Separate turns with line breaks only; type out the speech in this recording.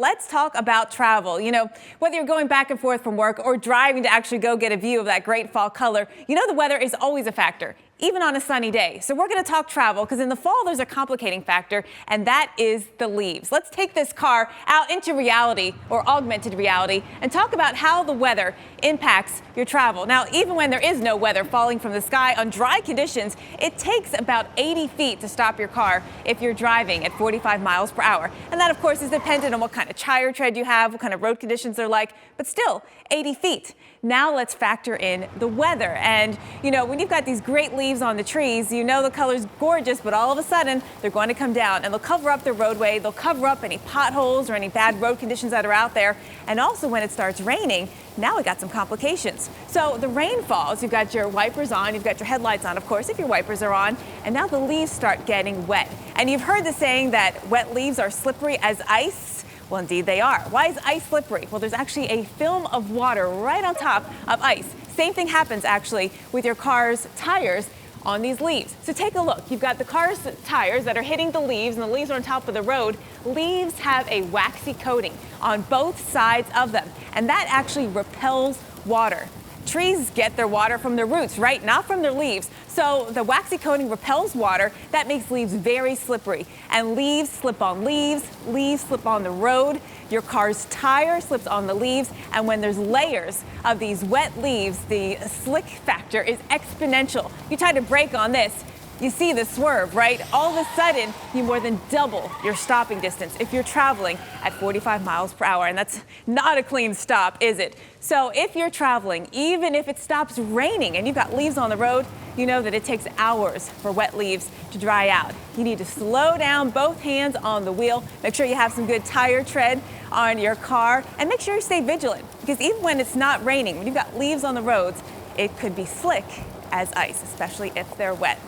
Let's talk about travel. Whether you're going back and forth from work or driving to actually go get a view of that great fall color, the weather is always a factor, even on a sunny day. So we're going to talk travel because in the fall there's a complicating factor, and that is the leaves. Let's take this car out into reality or augmented reality and talk about how the weather impacts your travel. Now, even when there is no weather falling from the sky on dry conditions, it takes about 80 feet to stop your car if you're driving at 45 miles per hour. And that, of course, is dependent on what kind of tire tread you have, what kind of road conditions they're like, but still 80 feet. Now let's factor in the weather. And, when you've got these great leaves on the trees, the color's gorgeous, but all of a sudden they're going to come down and they'll cover up the roadway. They'll cover up any potholes or any bad road conditions that are out there. And also when it starts raining, now we got some complications. So the rain falls, you've got your wipers on, you've got your headlights on, of course, if your wipers are on, and now the leaves start getting wet. And you've heard the saying that wet leaves are slippery as ice. Well, indeed they are. Why is ice slippery? Well, there's actually a film of water right on top of ice. Same thing happens actually with your car's tires on these leaves. So take a look. You've got the car's tires that are hitting the leaves, and the leaves are on top of the road. Leaves have a waxy coating on both sides of them, and that actually repels water. Trees get their water from their roots, right? Not from their leaves. So the waxy coating repels water. That makes leaves very slippery. And leaves slip on leaves slip on the road. Your car's tire slips on the leaves. And when there's layers of these wet leaves, the slick factor is exponential. You try to brake on this, you see the swerve, right? All of a sudden, you more than double your stopping distance if you're traveling at 45 miles per hour. And that's not a clean stop, is it? So if you're traveling, even if it stops raining and you've got leaves on the road, you know that it takes hours for wet leaves to dry out. You need to slow down, both hands on the wheel. Make sure you have some good tire tread on your car, and make sure you stay vigilant, because even when it's not raining, when you've got leaves on the roads, it could be slick as ice, especially if they're wet.